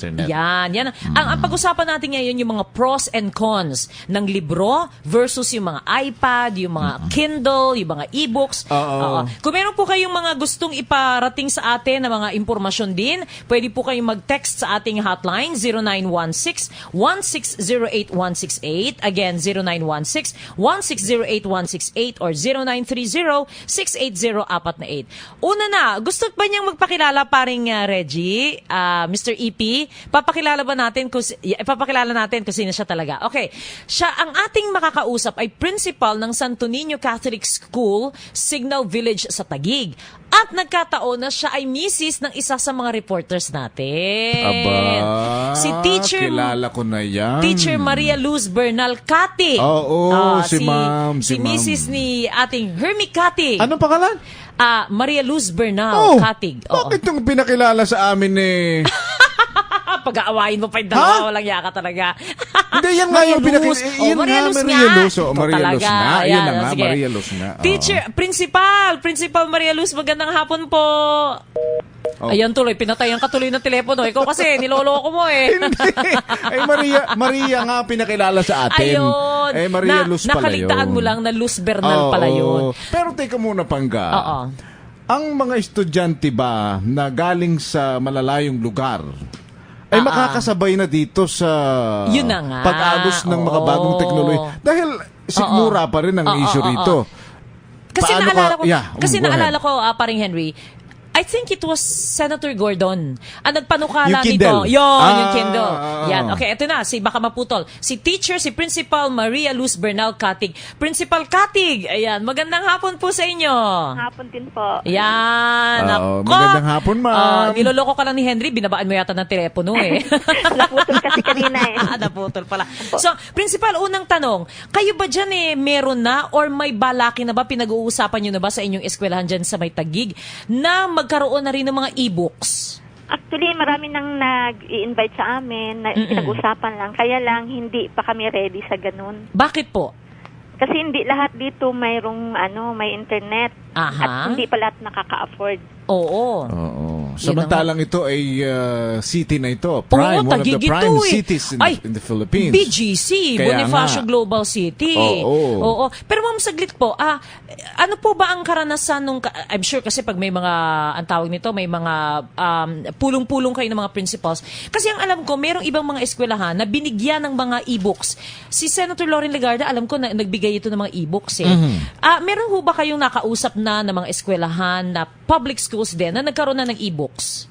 internet. Yan. Ang pag-usapan natin ngayon yung mga pros and cons ng libro versus yung mga iPad, yung mga Kindle, yung mga e-books. Kung meron po kayong mga gustong iparating sa atin na mga impormasyon din, pwede po kayong mag-text sa ating hotline 0916-1608168. Again, 0916-1608168 or 0930-680-448. Una na, gusto ba niyang magpakilala paring Reggie, Mr. EP? Papakilala natin kung sino siya talaga. Okay, siya ang ating makakausap ay principal ng Santo Niño Catholic School, Signal Village sa Taguig. At nagkataon na siya ay misis ng isa sa mga reporters natin. Aba, si teacher, kilala ko na yan. Teacher Maria Luz Bernal Katig. Si ma'am. Si Mrs. ni ating Hermie Katig. Anong pangalan? Maria Luz Bernal Katig. Bakit yung pinakilala sa amin Pag-aawain mo pa yung dalawa, walang yaka talaga. Hindi, yan nga yung pinakilala. Maria Luz Maria Luz. Maria Luz talaga. nga. Yan na nga, Sige. Maria Luz nga. Teacher, Principal Maria Luz, magandang hapon po. Ayan tuloy, pinatayan ka tuloy ng telepono. Ikaw kasi, niloloko mo eh. Hindi. Maria nga pinakilala sa atin. Ayun. Maria Luz pala yun. Nakaligtaan mo lang na Luz Bernal pala yun. Pero teka muna, Pangga. Ang mga estudyante ba na galing sa malalayong lugar ay makakasabay na dito sa pag-agos ng mga bagong teknolohiya? Dahil sigmura pa rin ang issue rito. Kasi naalala ko, paring Henry, I think it was Senator Gordon ang nagpanukala nito. Yung Kindle. Yan. Okay, ito na. Baka maputol. Si Principal Maria Luz Bernal Katig. Principal Katig, ayan. Magandang hapon po sa inyo. Hapon din po. Yan. Magandang hapon, ma'am. Niloloko ka lang ni Henry. Binabaan mo yata ng telepono eh. Naputol kasi kanina eh. Naputol pala. So, Principal, unang tanong. Kayo ba dyan meron na or may balaki na ba? Pinag-uusapan nyo na ba sa inyong eskwelahan dyan sa May Taguig na magkaroon na rin ng mga e-books? Actually, marami nang nag-i-invite sa amin, na pinag-usapan lang. Kaya lang, hindi pa kami ready sa ganun. Bakit po? Kasi hindi lahat dito may internet. At hindi pa lahat nakaka-afford. Oo. Samantalang ito ay city na ito. One of the prime cities in the Philippines. BGC, Bonifacio Global City. Oo. Pero ma'am, saglit po. Ano po ba ang karanasan nung... I'm sure kasi pag may mga, ang tawag nito, may mga pulong-pulong kayo ng mga principals. Kasi ang alam ko, merong ibang mga eskwelahan na binigyan ng mga e-books. Si Senator Loren Legarda, alam ko na nagbigay ito ng mga e-books eh. Meron ho ba kayong nakausap na ng mga eskwelahan na public schools din na nagkaroon na ng e-books?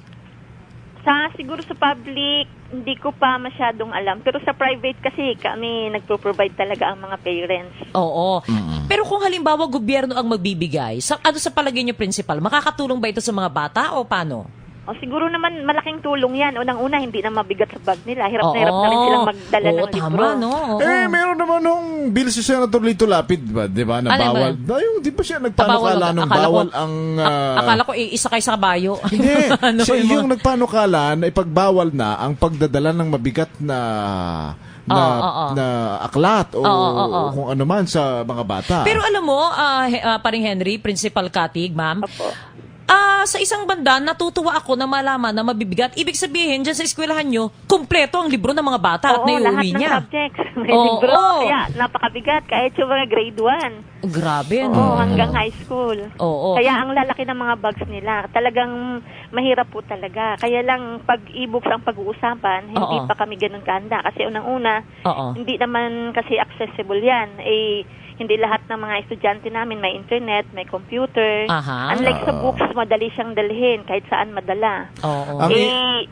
Siguro sa public, hindi ko pa masyadong alam. Pero sa private kasi kami nagpo-provide talaga ang mga parents. Oo. Pero kung halimbawa gobyerno ang magbibigay, sa palagay niyo, Principal, makakatulong ba ito sa mga bata o paano? Siguro naman malaking tulong yan. Unang-una, hindi na mabigat sa bag nila. Hirap na rin silang magdala ng libro. Tama, no? Meron naman nung bill si Senator Lito Lapid, di ba, na bawal. Di ba siya nagpanukala nung bawal ang... Akala ko isa kayo sa kabayo. Hindi. Yung nagpanukala na ipagbawal na ang pagdadala ng mabigat na aklat o kung ano man sa mga bata. Pero alam mo, paring Henry, Principal Katig, ma'am, sa isang banda, natutuwa ako na malaman na mabibigat. Ibig sabihin, dyan sa eskwelahan nyo, kumpleto ang libro ng mga bata at naiuwi niya. Lahat ng subjects. May libro. Kaya, napakabigat. Kahit yung mga grade 1. Grabe, no? Hanggang high school. Kaya ang lalaki ng mga bags nila. Talagang mahirap po talaga. Kaya lang, pag e-books ang pag-uusapan, hindi pa kami ganun kahanda. Kasi unang-una, hindi naman kasi accessible yan. Hindi lahat ng mga estudyante namin may internet, may computer. Unlike sa books, madali siyang dalhin kahit saan madala.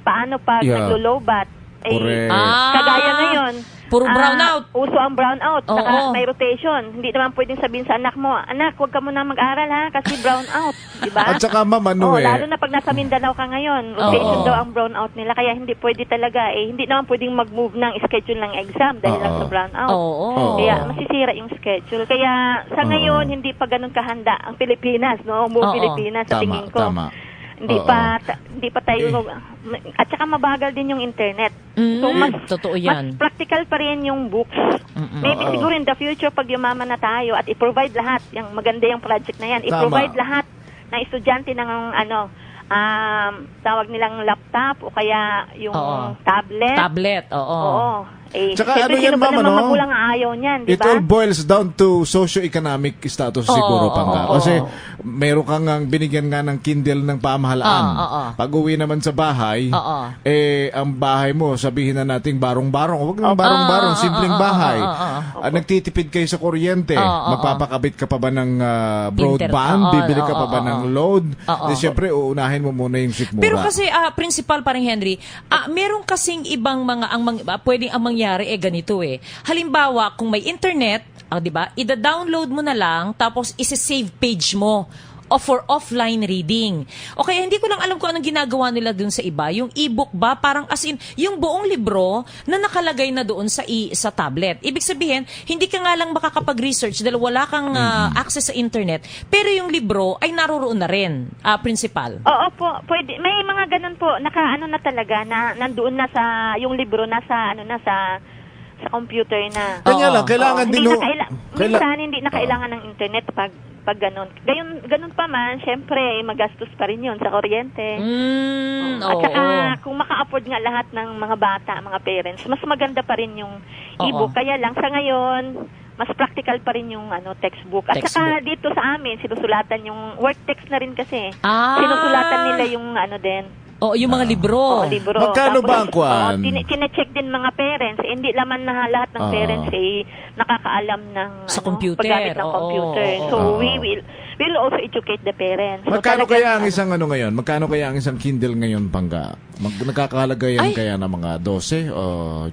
Paano pag naglo-lowbat? Kagaya ngayon, puro brownout. Uso ang brownout. Saka may rotation. Hindi naman pwedeng sabihin sa anak mo, anak, huwag ka muna mag-aral ha, kasi brownout. Diba? At saka lalo na pag nasa Mindanao ka ngayon, rotation daw ang brownout nila. Kaya hindi pwede talaga. Hindi naman pwedeng mag-move ng schedule ng exam dahil lang sa brownout. Kaya masisira yung schedule. Kaya sa ngayon, hindi pa ganun kahanda ang Pilipinas, no? Pilipinas sa tingin ko. Hindi pa tayo at saka mabagal din yung internet. So mas practical pa rin yung books. Maybe siguro in the future pag yumaman na tayo at i-provide lahat, yung maganda yung project na yan, i-provide lahat ng estudyante ng tawag nilang laptop o kaya yung tablet. Tablet, oo. Tsaka ano yan, ma'am, ano? magulang ayaw niyan, di ba? It all boils down to socio-economic status siguro, Pangga. Kasi meron kang binigyan nga ng Kindle ng pamahalaan. Pag uwi naman sa bahay, ang bahay mo, sabihin na nating barong-barong. Huwag nang barong-barong, simpleng bahay. Nagtitipid kayo sa kuryente. Magpapakabit ka pa ba ng broadband? Bibili ka pa ba ng load? Siyempre, uunahin mo muna yung sikmura. Pero kasi, principal pa rin, Henry, meron kasing ibang pwedeng mangyari ganito Halimbawa, kung may internet, 'di ba? Ida-download mo na lang tapos isi-save page mo for offline reading. O kaya hindi ko lang alam kung anong ginagawa nila dun sa iba. Yung e-book ba? Parang as in, yung buong libro na nakalagay na doon sa tablet. Ibig sabihin, hindi ka nga lang makakapag-research dahil wala kang access sa internet. Pero yung libro ay naroroon na rin, principal. Oo po, pwede. May mga ganun po, nakaano na talaga, na nandoon na sa, yung libro nasa computer na. Kanya lang, kailangan din minsan hindi na kailangan ng internet pag ganun. Ganun pa man, syempre, magastos pa rin yun sa kuryente. At saka, kung maka-afford nga lahat ng mga bata, mga parents, mas maganda pa rin yung e-book. Kaya lang, sa ngayon, mas practical pa rin yung textbook. At saka dito sa amin, sinusulatan yung work text na rin kasi. Sinusulatan nila yung din. Yung mga libro. Libro. Magkano ba ang kwan? Tine-check din mga parents. Hindi naman na lahat ng parents nakakaalam ng paggamit ng computer. So we'll also educate the parents. Magkano kaya ang isang ngayon? Magkano kaya ang isang Kindle ngayon, Pangga? Nakakahalaga yan kaya ng mga 12 o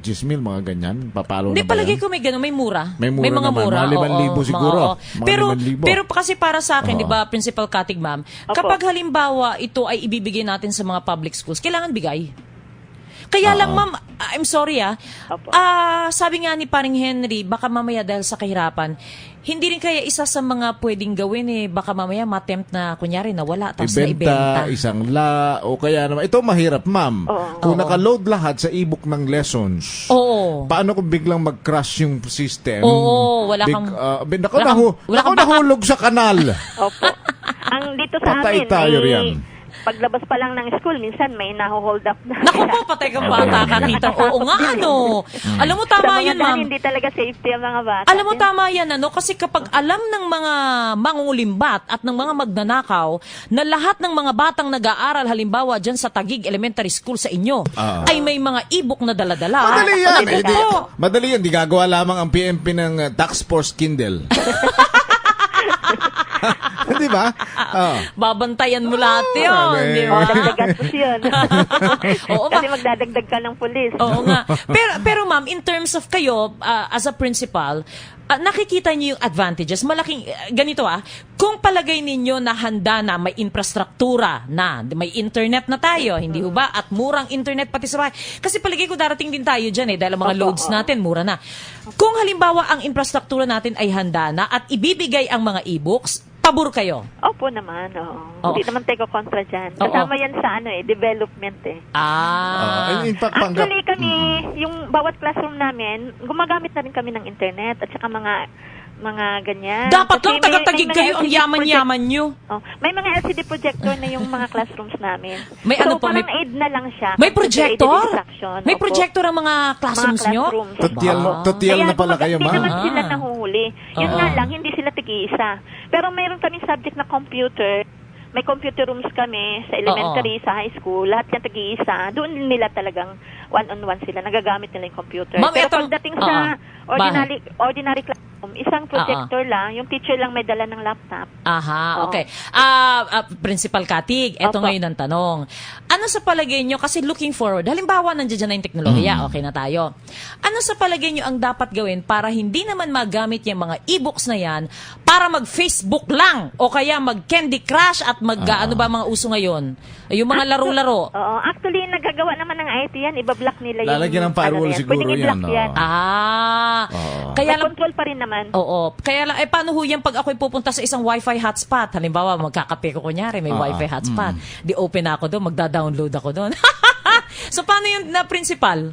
10,000, mga ganyan? Papalo Hindi, na ba palagi yan? ko may gano'n. May mura. May mga naman. mura. Mga 5,000 siguro. Pero kasi para sa akin, di ba, Principal Katig, ma'am, kapag halimbawa ito ay ibibigay natin sa mga public schools, kailangan bigay. Kaya lang, ma'am, I'm sorry sabi nga ni Paring Henry, baka mamaya dahil sa kahirapan, hindi rin kaya isa sa mga pwedeng gawin baka mamaya ma-attempt na kunyari nawala tapos na ibenta. Isang o kaya naman. Ito mahirap, ma'am. Kung nakaload lahat sa e-book ng lessons, paano kung biglang mag-crash yung system? Wala kang... nahulog sa kanal. Opo. Ang dito sa Patay amin, tayo riyan. Paglabas pa lang ng school, minsan may naho-hold up na. Naku po, patay kang bata kakita. Oo nga, Alam mo, tama yan, ma'am. Hindi talaga safety ang mga bata. Alam mo, tama yan, Kasi kapag alam ng mga mangungulimbat at ng mga magnanakaw na lahat ng mga batang nag-aaral, halimbawa dyan sa Taguig Elementary School sa inyo, ay may mga e-book na dala-dala. Madali yan. Madali yan. Di gagawa lamang ang PNP ng Tax Force Kindle. Di ba? Babantayan mo lahat yun. Di ba? Dagdagan yun. Kasi magdadagdag ka ng pulis. Oo nga. Pero ma'am, in terms of kayo, as a principal, nakikita niyo yung advantages. Malaking, ganito kung palagay ninyo na handa na may infrastruktura na, may internet na tayo, hindi ho ba? At murang internet pati sa bahay. Kasi palagay ko darating din tayo dyan dahil mga loads natin, mura na. Kung halimbawa ang infrastruktura natin ay handa na at ibibigay ang mga e-books, pabor kayo? Opo naman, Hindi naman tayo kontra dyan. Kasama yan sa development Actually kami, yung bawat classroom namin, gumagamit na rin kami ng internet at saka mga ganyan. Dapat lang taga-Taguig kayo, ang yaman-yaman nyo. May mga LCD projector na yung mga classrooms namin. May parang aid na lang siya. May projector? May projector ang mga classrooms nyo? Totial na pala kayo, ma'am. Hindi naman sila nahuhuli. Yun nga lang, hindi sila tig-iisa. Pero mayroon kaming subject na computer. May computer rooms kami sa elementary, sa high school. Lahat yan tag-iisa. Doon nila talagang one-on-one sila. Nagagamit nila yung computer. Ma'am, pero pagdating sa ordinary classroom, isang projector lang. Yung teacher lang may dala ng laptop. Okay. Principal Katig, eto ngayon ang tanong. Ano sa palagay nyo, kasi looking forward, halimbawa nandiyan na yung teknolohiya, okay na tayo. Ano sa palagay nyo ang dapat gawin para hindi naman magamit yung mga e-books na yan para mag-Facebook lang o kaya mag-Candy Crush at ano ba mga uso ngayon? Yung mga laro-laro. Actually, nagagawa naman ng IT yan. Iba-block nila yung... Lalagyan ng firewall siguro pwedeng i-block yan. Kaya lang, control pa rin naman. Kaya lang, paano ho yan pag ako'y pupunta sa isang Wi-Fi hotspot? Halimbawa, magkakape ko kunyari, may Wi-Fi hotspot. Di open ako doon, magda-download ako doon. So, paano yun na principal?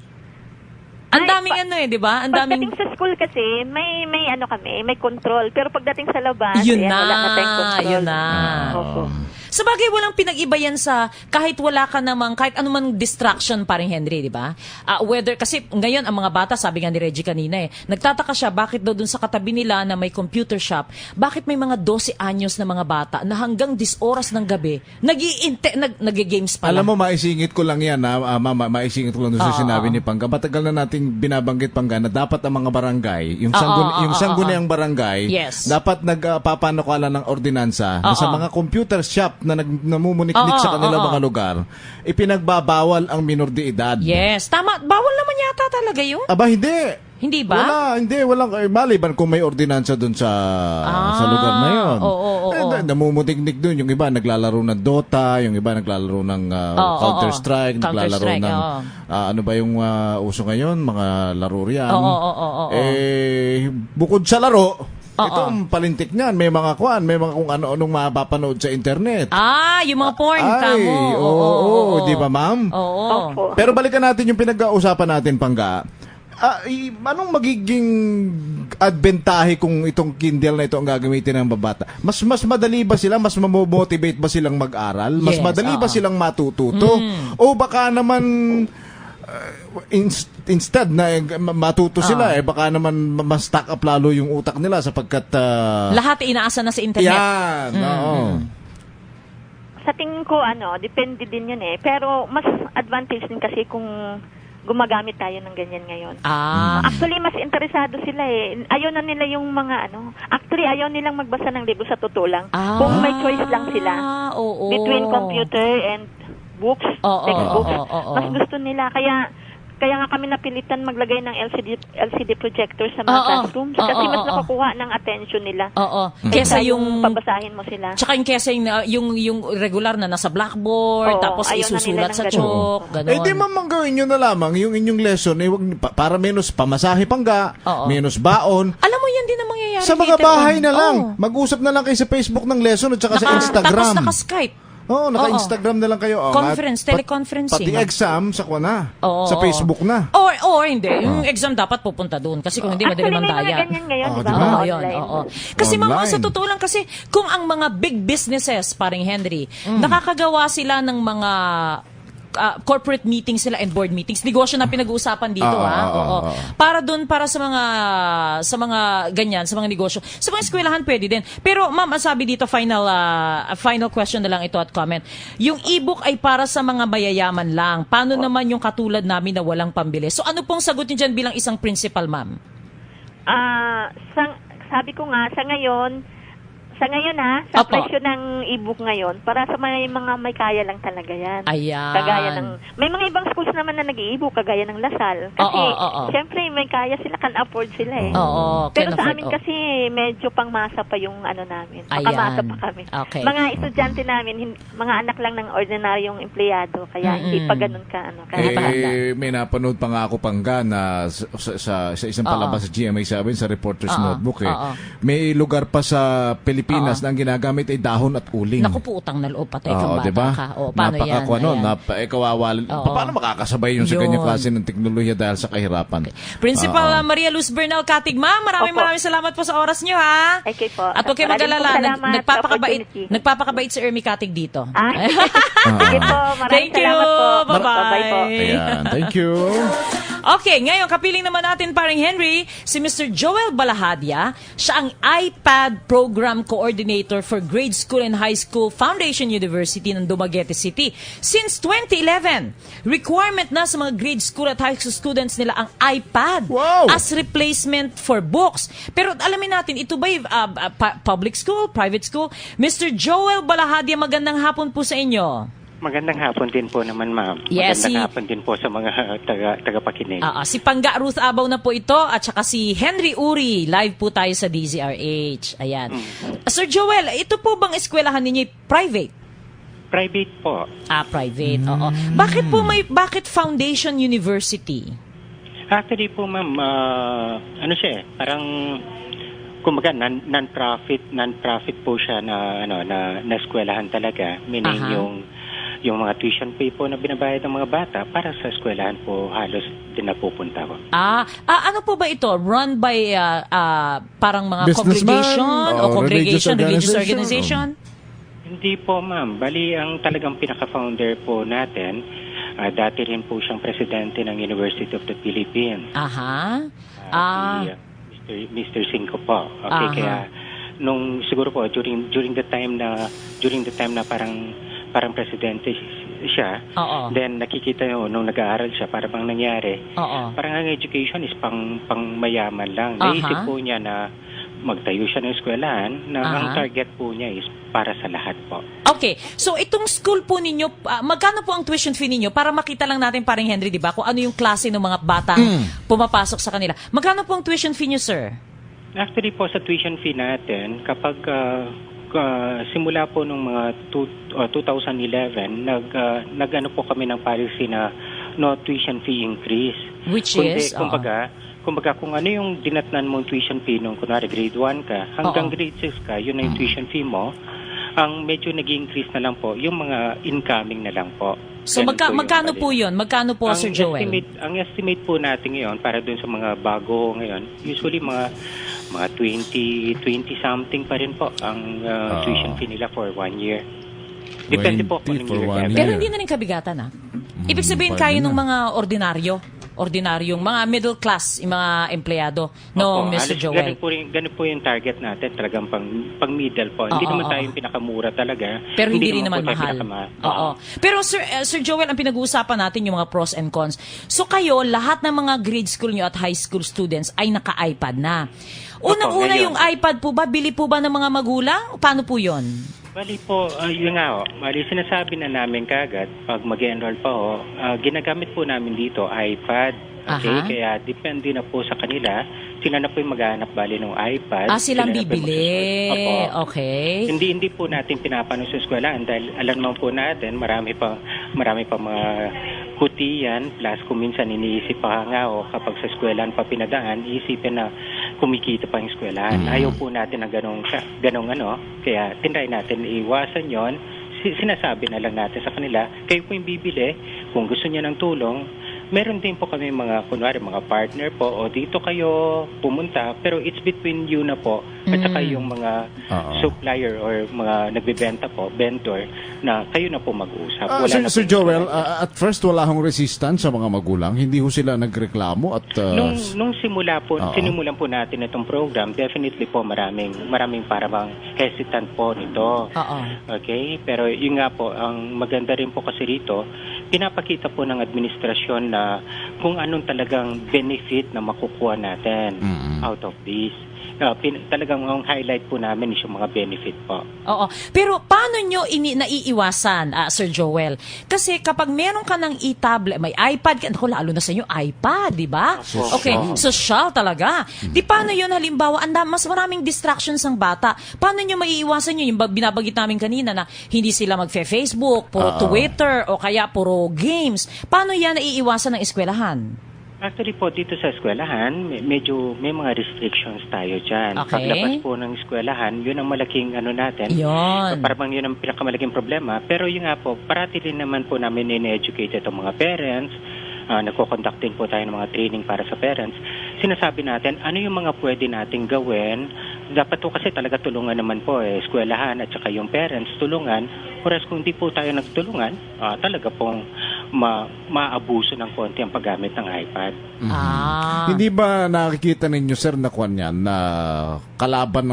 Ang daming di ba? Ang daming... Pagdating sa school kasi, may may control. Pero pagdating sa labas, yun na, wala na tayong control. Yun na. Sa bagay, walang pinag-iba yan sa kahit wala ka namang, kahit anumang distraction pa rin, Henry, di ba? Whether, kasi ngayon, ang mga bata, sabi nga ni Reggie kanina nagtataka siya, bakit daw dun sa katabi nila na may computer shop, bakit may mga 12 anyos na mga bata na hanggang 10 oras ng gabi, nag-games pa Alam mo, maisingit ko lang yan, Mama, maisingit ko lang doon sa sinabi ni Pangga. Matagal na nating binabanggit, Pangga, na dapat ang mga barangay, yung sangguniang barangay, dapat nagpapanukala ng ordinansa na sa mga computer shop na namumuniknik sa kanilang mga lugar, ipinagbabawal ang minor de edad. Yes, tama. Bawal naman yata talaga yun. Aba, hindi. Hindi ba? Walang maliban kung may ordinansa doon sa lugar na yun. Namumutiknik doon. Yung iba naglalaro ng Dota, yung iba naglalaro ng Counter-Strike, naglalaro ng ano ba yung uso ngayon, mga laro riyan. Bukod sa laro, itong palintik niyan, may mga may mga kung ano-anong mapapanood sa internet. Yung mga porn kamo. Oo, di ba, ma'am? Oo. Pero balikan natin yung pinag-uusapan natin, Pangga. Anong magiging adbentahe kung itong Kindle na ito ang gagamitin ng babata? Mas madali ba sila? Mas mamomotivate ba silang mag-aral? Mas madali ba silang matututo? O baka naman instead na matuto sila, baka naman mas stack up lalo yung utak nila sapagkat lahat inaasa na sa internet. Yan, Sa tingin ko, depende din yun Pero mas advantage din kasi kung gumagamit tayo ng ganyan ngayon. Actually, mas interesado sila Ayaw na nila yung mga Actually, ayaw nilang magbasa ng libro sa totoo lang. Kung may choice lang sila between computer and books, textbooks, mas gusto nila. Kaya nga kami napilitan maglagay ng LCD projector sa mga classrooms kasi mas nakukuha ng attention nila. Kesa yung pabasahin mo sila. Tsaka yung regular na nasa blackboard, tapos isusulat sa chalk, gano'n. Di mamang gawin nyo na lamang yung inyong lesson para menos pamasahe, Pangga, menos baon. Alam mo, yan din ang mangyayari sa mga bahay na lang. Mag-usap na lang kayo sa Facebook ng lesson at saka sa Instagram. Tapos naka-Skype. Naka-Instagram na lang kayo. Conference, teleconferencing. Pati exam sa sa Facebook na. Or hindi. Yung exam dapat pupunta doon. Kasi kung hindi, madali man daya. Actually, may mga ganyan ngayon, diba? Kasi mama, sa totoo lang, kasi kung ang mga big businesses, paring Henry, nakakagawa sila ng mga corporate meetings sila and board meetings. Negosyo na pinag-uusapan dito, Para doon, para sa mga ganyan, sa mga negosyo. Sa mga eskwelahan, pwede din. Pero, ma'am, sabi dito, final question na lang ito at comment. Yung e-book ay para sa mga mayayaman lang. Paano naman yung katulad namin na walang pambili? So, ano pong sagot niyo dyan bilang isang principal, ma'am? Sabi ko nga, sa ngayon, sa presyo ng e-book ngayon, para sa mga may kaya lang talaga yan. Ayan. Kagaya may mga ibang schools naman na nag-e-book, kagaya ng Lasal. Kasi, syempre, may kaya sila, can afford sila Pero sa amin kasi, medyo pangmasa pa yung namin. Makamasa pa kami. Okay. Mga estudyante namin, mga anak lang ng ordinaryong empleyado, kaya hindi pa ganun ka, may napanood pa nga ako, Pangga, na sa isang palabas sa GMA7, sa Reporter's Notebook, may lugar pa sa Pilipinas na ang ginagamit ay dahon at uling. Naku po, utang na loob patay kang bata diba? ka. Paano yan? Paano makakasabay yung sa ganyang klase ng teknolohiya dahil sa kahirapan? Principal Maria Luz Bernal Katigma, maraming salamat po sa oras nyo, ha? Okay po. At huwag kayo mag-alala, nagpapakabait si Ermi Katig dito. Sige po, maraming salamat po. Bye-bye po. Ayan, thank you. Okay, ngayon, kapiling naman natin, paring Henry, si Mr. Joel Balahadia. Siya ang iPad Program Coordinator for Grade School and High School Foundation University ng Dumaguete City. Since 2011, requirement na sa mga grade school at high school students nila ang iPad as replacement for books. Pero alamin natin, ito ba public school, private school? Mr. Joel Balahadia, magandang hapon po sa inyo. Magandang hapon din po naman, ma'am. Yes, magandang hapon din po sa mga tagapakinig. Si Pangga Ruth Abaw na po ito at saka si Henry Uri. Live po tayo sa DZRH. Ayan. Sir Joel, ito po bang eskwelahan ninyo private? Private po. Private. Oo. Bakit Foundation University? Actually po, ma'am, parang kumbaga non-profit po siya na eskwelahan talaga. Meaning yung mga tuition fee po na binabayad ng mga bata para sa eskwelahan po halos din napupunta ko. Ano po ba ito? Run by parang mga businessman, congregation o congregation, religious organization? Hindi po, ma'am. Bali, ang talagang pinaka-founder po natin, dati rin po siyang presidente ng University of the Philippines. Aha. Mr. Cinco po. Okay, kaya nung siguro po during the time na parang presidente siya, then nakikita nyo nung nag-aaral siya, para bang nangyari, parang ang education is pang mayaman lang. Naisip po niya na magtayo siya ng eskwelahan na ang target po niya is para sa lahat po. Okay. So itong school po ninyo, magkano po ang tuition fee ninyo para makita lang natin paring Henry, di ba, kung ano yung klase ng mga batang pumapasok sa kanila. Magkano po ang tuition fee niyo, sir? Actually po sa tuition fee natin, kapag simula po nung mga 2011, nag-ano po kami ng policy na no tuition fee increase. Which is? Kumbaga, kung ano yung dinatnan mong tuition fee nung kunwari grade 1 ka, hanggang grade 6 ka, yun na yung tuition fee mo, ang medyo nag-increase na lang po, yung mga incoming na lang po. So magkano po yun? Magkano po, Sir Joel? Ang estimate po natin ngayon, para dun sa mga bago ngayon, usually mga 20 something pa rin po ang tuition fee nila for 1 year. Depende po kung anong year. Pero hindi na rin kabigatan, Ibig sabihin kayo ng mga ordinaryong mga middle class, yung mga empleyado, no, Mr. Joel? Ganun po yung target natin, talagang pang middle po. Hindi naman tayo yung pinakamura talaga. Pero hindi rin naman mahal. Pero Sir Joel, ang pinag-uusapan natin yung mga pros and cons. So kayo, lahat ng mga grade school nyo at high school students ay naka-iPad na. Unang-una yung iPad po ba, bili po ba ng mga magulang? Paano po yun? Bali po, yun nga bali sinasabi na namin kagad, pag mag-enroll pa ginagamit po namin dito iPad. Okay, kaya depende na po sa kanila. Sila na po yung maghahanap bali ng iPad. Silang bibili. Okay. Hindi po natin pinapano sa eskwelahan dahil alam naman po natin, marami pa mga kutiyan, plus kung minsan iniisip pa nga kapag sa eskwelahan pa pinadaan, iisipin na kumikita pa yung eskwelahan. Ayaw po natin na ganong kaya tinry natin iwasan yon. Sinasabi na lang natin sa kanila, kayo po yung bibili, kung gusto niya ng tulong, meron din po kami mga, kunwari, mga partner po, o dito kayo pumunta, pero it's between you na po, at saka yung mga supplier or mga nagbebenta po, vendor, na kayo na po mag-uusap. Sir Joel, at first wala hong resistance sa mga magulang? Hindi ho sila nagreklamo? At nung sinimulan po natin itong program, definitely po maraming parang hesitant po nito. Okay? Pero yun nga po, ang maganda rin po kasi rito, pinapakita po ng administrasyon na kung anong talagang benefit na makukuha natin out of this. Talagang ang highlight po namin is yung mga benefit po. Oo. Pero paano nyo naiiwasan, Sir Joel? Kasi kapag meron ka ng e-tablet, may iPad, lalo na sa inyo, iPad, di ba? Okay, social talaga. Di paano yun, halimbawa, mas maraming distractions ang bata. Paano nyo maiiwasan yun? Yung binabagit namin kanina na hindi sila magfe-Facebook, puro Twitter, o kaya puro games. Paano yan naiiwasan ng eskwelahan? Actually po, dito sa eskwelahan, medyo may mga restrictions tayo dyan. Okay. Paglabas po ng eskwelahan, yun ang malaking natin. Yun. Parang yun ang pinakamalaking problema. Pero yun nga po, parati rin naman po namin in-educate itong mga parents. Nagko-conduct din po tayo ng mga training para sa parents. Sinasabi natin, ano yung mga pwede nating gawin. Dapat po kasi talaga tulungan naman po, eskwelahan at saka yung parents tulungan. Whereas kung di po tayo nagtulungan, talaga pong maabuso ng konti ang paggamit ng iPad. Hindi ba nakikita ninyo, sir, na na kalaban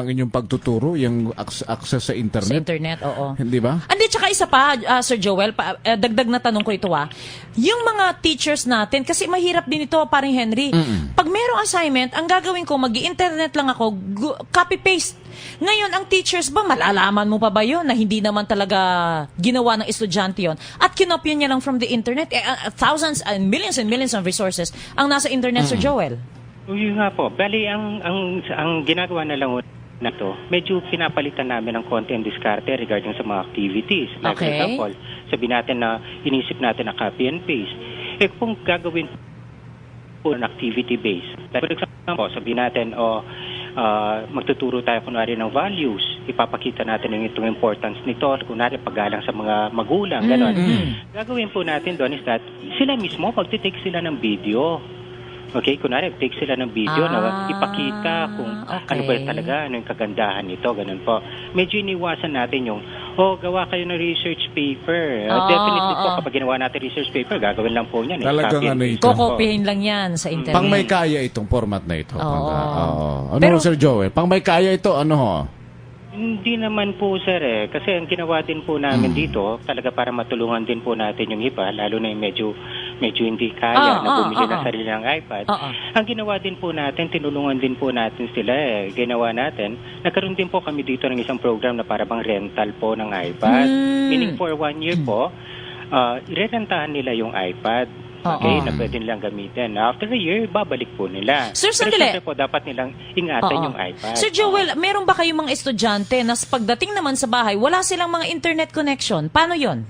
ng inyong pagtuturo, yung access sa internet? Sa internet, oo. Hindi ba? Andi, tsaka isa pa, Sir Joel, dagdag na tanong ko ito yung mga teachers natin, kasi mahirap din ito, paring Henry. Pag merong assignment, ang gagawin ko, mag-i-internet lang ako, copy-paste. Ngayon, ang teachers ba, malalaman mo pa ba yun na hindi naman talaga ginawa ng estudyante yun? At kinopya niya lang from the internet. Thousands and millions of resources ang nasa internet, Sir Joel. Yun nga po. Bali, ang ginagawa na lang na to, medyo pinapalitan namin ng konti ang diskarte regarding sa mga activities. Like for example, sabihin natin na inisip natin na copy and paste. Kung gagawin po ng activity-based. Like for example, sabihin natin, magtuturo tayo kunwari ng values. Ipapakita natin itong importance nito. Kunwari, paggalang sa mga magulang. Ganon. Gagawin po natin doon is that sila mismo, magtitake sila ng video. Okay, kunwari, take sila ng video na ipakita kung ano ba talaga, ano yung kagandahan nito, ganun po. Medyo iniwasan natin yung, gawa kayo ng research paper. Definitely po, kapag ginawa natin research paper, gagawin lang po yan. Talagang ano ito. Kokopihin lang yan sa internet. Pang may kaya itong format na ito. Ano, pero, Sir Joel? Pang may kaya ito, ano ho? Hindi naman po, sir, kasi ang ginawa din po namin dito, talaga para matulungan din po natin yung iba, lalo na yung medyo hindi kaya na bumili ng sarili ng iPad. Ang ginawa din po natin, tinulungan din po natin sila. Ginawa natin, nagkaroon din po kami dito ng isang program na para bang rental po ng iPad. Meaning for 1 year po, irerentahan nila yung iPad. Okay, na pwede nilang gamitin. After a year, babalik po nila. Sir, sandali. Pero po, dapat nilang ingatan yung iPad. Sir Joel, meron ba kayong mga estudyante na pagdating naman sa bahay, wala silang mga internet connection? Paano yon?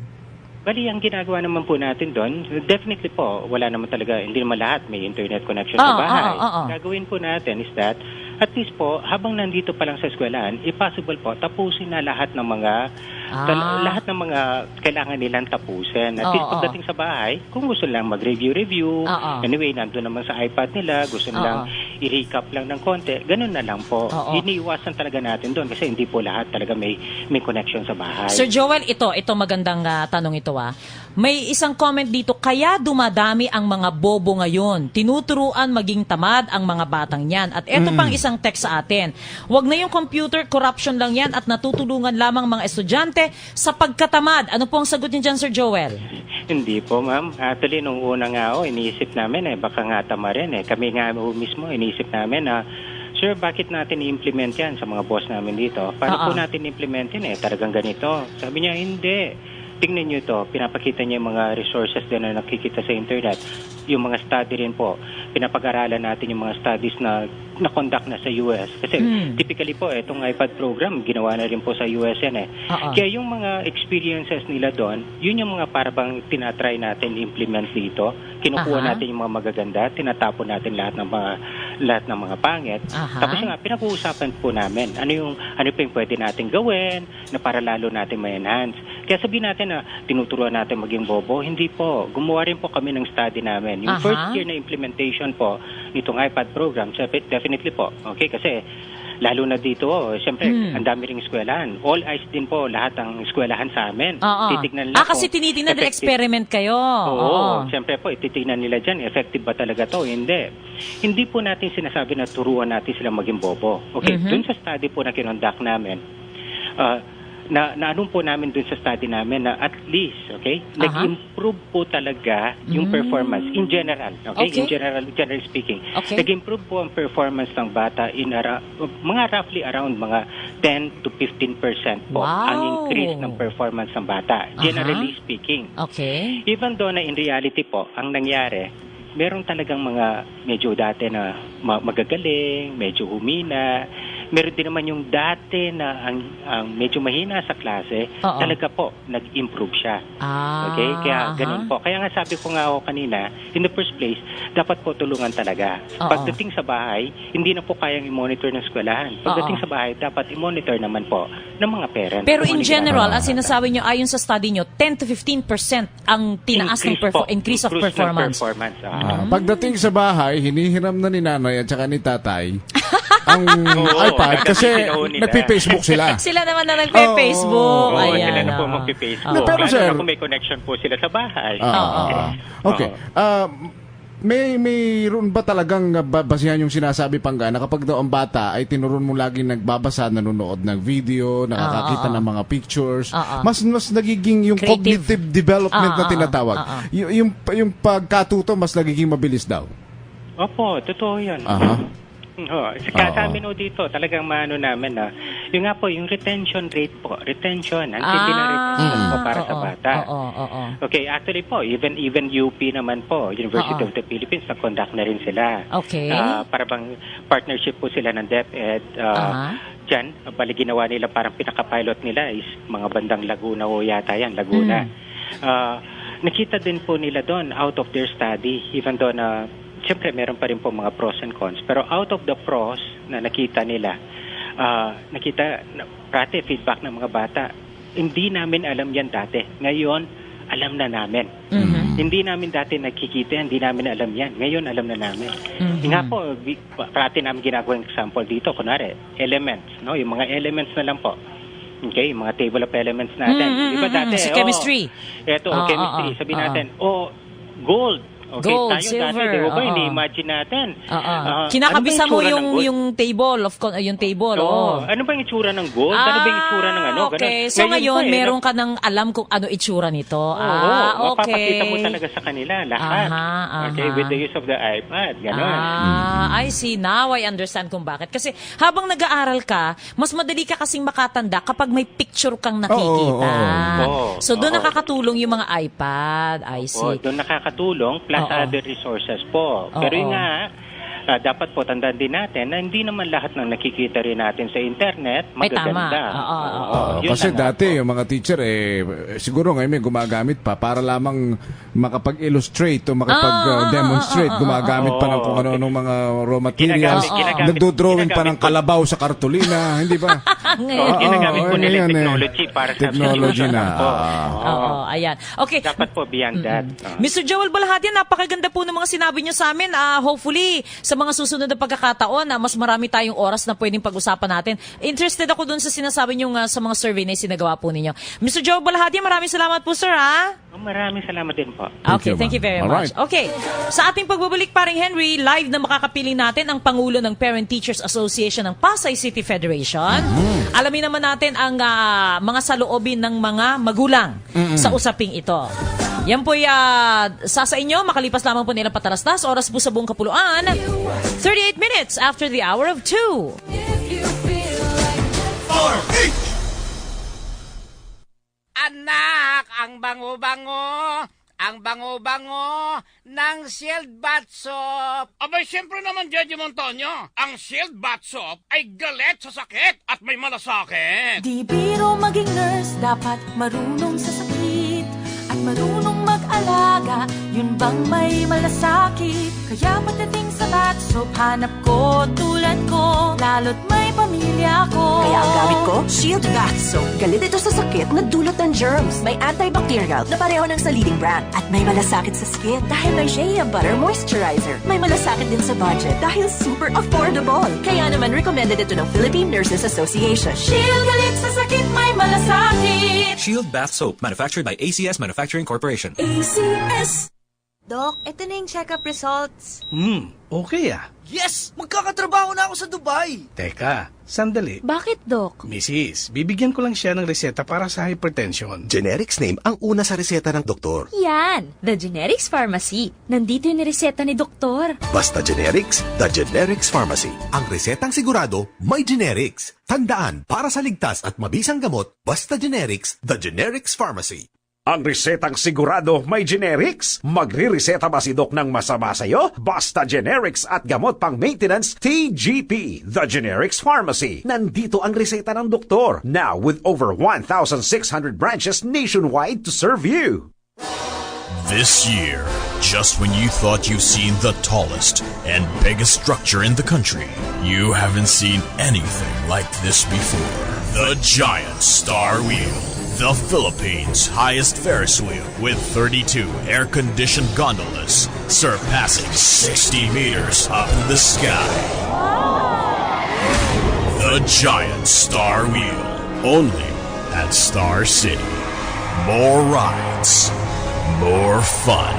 Bali, ang ginagawa naman po natin doon, definitely po, wala naman talaga, hindi naman lahat may internet connection sa bahay. Gagawin po natin is that, at least po, habang nandito pa lang sa eskwelahan, possible po, tapusin na lahat ng mga kailangan nilang tapusin. At least pagdating sa bahay, kung gusto lang mag-review, anyway, nandun naman sa iPad nila, gusto nilang i-recap lang ng konti, ganun na lang po. Iniiwasan talaga natin doon kasi hindi po lahat talaga may connection sa bahay. Sir Joel, ito magandang tanong ito. May isang comment dito, kaya dumadami ang mga bobo ngayon. Tinuturuan maging tamad ang mga batang yan. At ito pang isang text sa atin. Huwag na yung computer, corruption lang yan at natutulungan lamang mga estudyante sa pagkatamad. Ano po ang sagot niyo dyan, Sir Joel? Hindi po, ma'am. Actually, nung una nga iniisip namin baka nga tama rin. Kami nga mismo, iniisip namin sir, bakit natin i-implement yan sa mga boss namin dito? Paano po natin i-implementin talagang ganito? Sabi niya, hindi. Tingnan nyo ito, pinapakita niya yung mga resources din na nakikita sa internet. Yung mga study rin po, pinapag-aralan natin yung mga studies na na-conduct na sa US. Kasi typically po, itong iPad program, ginawa na rin po sa US yan Kaya yung mga experiences nila doon, yun yung mga parabang tinatry natin implement dito. Kinukuha natin yung mga magaganda, tinatapon natin lahat ng mga pangit. Tapos nga, pinag-uusapan po namin, ano pa yung pwede natin gawin na para lalo natin ma-enhance. Kaya sabihin natin na tinuturuan natin maging bobo, hindi po. Gumawa rin po kami ng study namin. Yung first year na implementation po nitong iPad program, definitely po. Okay, kasi lalo na dito, siyempre, ang dami ring eskwelahan. All eyes din po, lahat ang eskwelahan sa amin. Titignan nila kasi tinitingnan din experiment kayo. Oo, siyempre po, titignan nila dyan, effective ba talaga to? Hindi. Hindi po natin sinasabi na turuan natin sila maging bobo. Okay, dun sa study po na kinonduct namin, na po namin dun sa study namin na at least, okay, nag-improve po talaga yung performance in general, okay? In general speaking. Nag-improve po ang performance ng bata in mga roughly around mga 10 to 15% po ang increase ng performance ng bata, generally speaking. Okay. Even though na in reality po, ang nangyari, meron talagang mga medyo dati na magagaling, medyo humina. Meron din naman yung dati na ang medyo mahina sa klase, talaga po, nag-improve siya. Okay? Kaya ganun po. Kaya nga sabi ko nga kanina, in the first place, dapat po tulungan talaga. Pagdating sa bahay, hindi na po kayang i-monitor ng eskwelahan. Pagdating sa bahay, dapat i-monitor naman po ng mga parents. Pero in general, as sinasabi nyo, ayon sa study nyo, 10 to 15% ang tinaas ng increase of performance. Pagdating sa bahay, hinihiram na ni nanay at saka ni tatay ang iPad kasi nagpi-Facebook sila. Sila naman na nagpi-Facebook. Sila na po magpi-Facebook. Pero sir, kung may connection po sila sa bahay. Okay. Mayroon ba talagang basihan yung sinasabi Pangga na kapag daw ang bata ay tinuruan mo lagi nagbabasa, nanonood ng video, nakakakita ng mga pictures, mas nagiging yung cognitive development na tinatawag. Yung pagkatuto mas nagiging mabilis daw. Opo, totoo yan. Sa amin dito, talagang maano namin yung nga po, yung retention rate po, ang tindi na retention po para sa bata. Okay, actually po, even UP naman po, University of the Philippines, na-conduct na rin sila. Okay. Para bang partnership po sila ng DepEd. Diyan, bali ginawa nila, parang pinaka-pilot nila is mga bandang Laguna o yata yan, Laguna. Nakita din po nila doon, out of their study, even though na siyempre, meron pa rin po mga pros and cons. Pero out of the pros na nakita nila, prate feedback ng mga bata, hindi namin alam yan dati. Ngayon, alam na namin. Hindi namin dati nakikita, hindi namin alam yan. Ngayon, alam na namin. Nga po, parati namin ginagawang example dito, kunwari, elements, no? Yung mga elements na lang po. Okay, yung mga table of elements natin. Di ba dati? Sa chemistry. Chemistry. Sabihin natin, gold. Okay, gold, tayo silver. Dati, di ba, hindi-imagine natin. Kinakabisa mo yung table yung table. Ano ba yung itsura ng gold? Ano ba yung itsura ng ano? Okay, so ngayon, meron ka ng alam kung ano itsura nito. Okay. Mapapakita mo talaga sa kanila lahat. Okay, with the use of the iPad. Ganon. I see. Now I understand kung bakit. Kasi habang nag-aaral ka, mas madali ka kasing makatanda kapag may picture kang nakikita. So doon nakakatulong yung mga iPad. I see. Doon nakakatulong. Plus other resources po. Pero yun nga, dapat po tandaan din natin na hindi naman lahat ng nakikita rin natin sa internet magaganda. Kasi dati yung mga teacher siguro ngayon may gumagamit pa para lamang makapag-illustrate o makapag-demonstrate. Gumagamit pa ng kung ano ng mga raw materials. Nagdodrawing pa ng kalabaw sa kartolina, hindi ba? Ginagamit po nila technology para sa technology na. Ayan. Okay. Dapat po beyond that. Mr. Joel Balahatian, napakaganda po ng mga sinabi niyo sa amin. Hopefully, sa mga susunod na pagkakataon, mas marami tayong oras na pwedeng pag-usapan natin. Interested ako dun sa sinasabi niyo sa mga survey na sinagawa po ninyo. Mr. Joel Balahatian, maraming salamat po, sir, Maraming salamat din po. Okay, thank you very much. Okay, sa ating pagbabalik, paring Henry, live na makakapiling natin ang Pangulo ng Parent Teachers Association ng Pasay City Federation. Alamin naman natin ang mga saloobin ng mga magulang sa usaping ito. Yan po sa inyo, makalipas lamang po nilang patalastas, oras po sa buong kapuluan, 38 minutes after the hour of 2. Anak, ang bango-bango ng Shield Bath Soap. Abay, siyempre naman, Jeje Montaño, ang Shield Bath Soap ay galit sa sakit at may malasakit. Di biro maging nurse, dapat marunong sa sakit at marunong mag-alaga, yun bang may malasakit? Kaya pagdating sa bath soap, hanap ko tulad ko, lalo't may pamilya ko. Kaya ang gamit ko, Shield Bath Soap. Galit ito sa sakit na dulot ng germs. May antibacterial na pareho ng sa leading brand. At may malasakit sa skin dahil may Shea Butter Moisturizer. May malasakit din sa budget dahil super affordable. Kaya naman recommended ito ng Philippine Nurses Association. Shield, galit sa sakit, may malasakit. Shield Bath Soap, manufactured by ACS Manufacturing Corporation. ACS. Doc, ito na yung check-up results. Okay Yes! Magkakatrabaho na ako sa Dubai! Teka, sandali. Bakit, Doc? Mrs., bibigyan ko lang siya ng reseta para sa hypertension. Generics name ang una sa reseta ng doktor. Yan! The Generics Pharmacy. Nandito yung reseta ni Doktor. Basta Generics, The Generics Pharmacy. Ang resetang sigurado, may generics. Tandaan, para sa ligtas at mabisang gamot, basta Generics, The Generics Pharmacy. Ang resetang sigurado may generics? Magre-reseta ba si Doc ng masama sa'yo? Basta generics at gamot pang maintenance, TGP, The Generics Pharmacy. Nandito ang reseta ng doktor. Now with over 1,600 branches nationwide to serve you. This year, just when you thought you've seen the tallest and biggest structure in the country, you haven't seen anything like this before. The Giant Star Wheel. The Philippines' highest Ferris wheel with 32 air-conditioned gondolas surpassing 60 meters up in the sky. The Giant Star Wheel, only at Star City. More rides, more fun.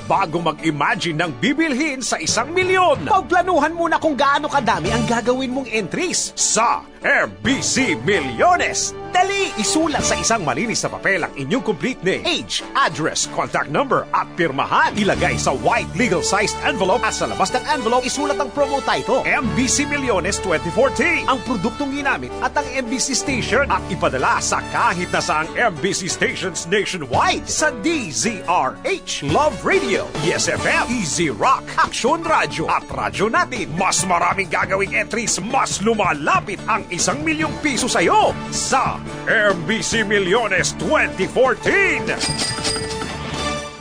Bago mag-imagine ng bibilhin sa 1 milyon, pagplanuhan muna kung gaano kadami ang gagawin mong entries sa MBC Millones. Dali, isulat sa isang malinis na papel ang inyong complete name, age, address, contact number at pirmahan. Ilagay sa white legal-sized envelope at sa labas ng envelope isulat ang promo title, MBC Millones 2014, ang produktong ginamit at ang MBC station at ipadala sa kahit na saang MBC stations nationwide sa DZRH, Love Radio, ESFM, Easy Rock, Action Radio at radyo natin. Mas maraming gagawing entries, mas lumalapit ang 1 milyong piso sa'yo sa MBC Millones 2014.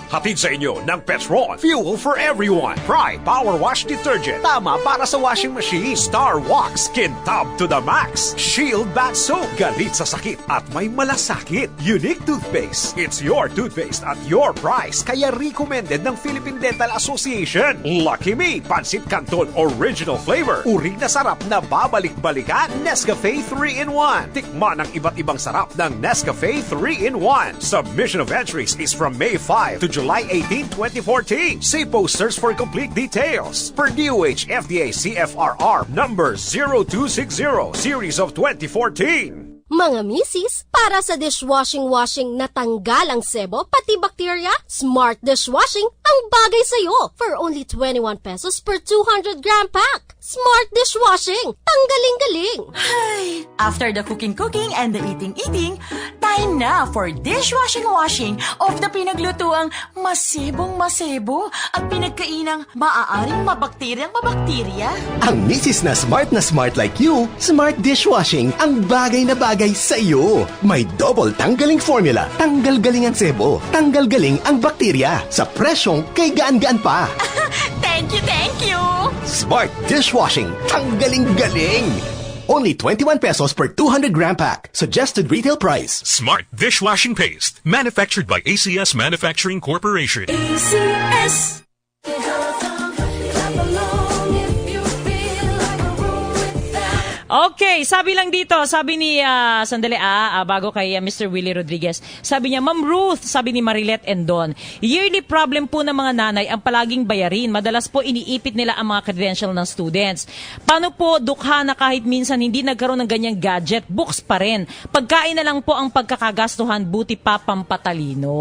Hatid sa inyo ng Petron, fuel for everyone. Pride Power Wash Detergent, tama para sa washing machine. Star Wax Skin Tub to the Max. Shield Bath Soap, galit sa sakit at may malasakit. Unique Toothpaste, it's your toothpaste at your price. Kaya recommended ng Philippine Dental Association. Lucky Me, Pansit Canton Original Flavor. Uring na sarap na babalik-balikan. Nescafe 3-in-1. Tikman ang iba't ibang sarap ng Nescafe 3-in-1. Submission of entries is from May 5 to July 18, 2014. See posters for complete details. Per DOH FDA CFRR number 0260 series of 2014. Mga misis, para sa dishwashing natanggal ang sebo pati bakterya, Smart Dishwashing ang bagay sa'yo for only 21 pesos per 200 gram pack. Smart Dishwashing, tanggaling-galing. Ay, after the cooking and the eating, time na for dishwashing of the pinaglutuang masebong-masebo at pinagkainang maaaring mabakterya. Ang misis na smart like you, Smart Dishwashing ang bagay na bagay sa iyo. May double tanggaling formula. Tanggal galing ang sebo. Tanggal galing ang bakterya. Sa presyong kay gaan-gaan pa. Thank you! Smart Dishwashing. Tanggaling galing. Only 21 pesos per 200 gram pack. Suggested retail price. Smart Dishwashing Paste. Manufactured by ACS Manufacturing Corporation. ACS. Okay, sabi lang dito, sabi ni, bago kay Mr. Willie Rodriguez, sabi niya, Ma'am Ruth, sabi ni Marilet and Don, yearly problem po ng mga nanay ang palaging bayarin. Madalas po iniipit nila ang mga credential ng students. Paano po dukha na kahit minsan hindi nagkaroon ng ganyang gadget, books pa rin. Pagkain na lang po ang pagkakagastuhan, buti pa pampatalino.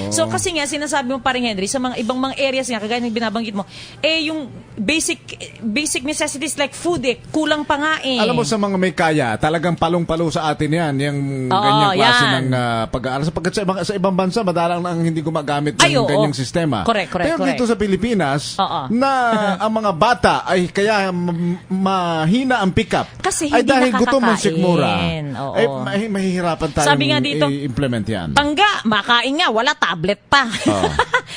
So kasi nga, sinasabi mo pa rin, Henry, sa mga ibang mga areas nga, kagaya ng binabanggit mo, yung basic necessities like food, kulang pa nga eh. Alam mo sa mga may kaya, talagang palong-palo sa atin yan, yung ganyang klase ng pag-aaral. Sapagkat sa ibang bansa, madalang na ang hindi gumagamit ng ganyang sistema. Correct. Pero dito sa Pilipinas, na ang mga bata ay kaya mahina ang pick-up. Kasi ay hindi dahil gutom ang nakakakain. sikmura. Ay mahihirapan tayong sabi nga dito, i-implement yan. Tangga, makain nga, wala tablet pa.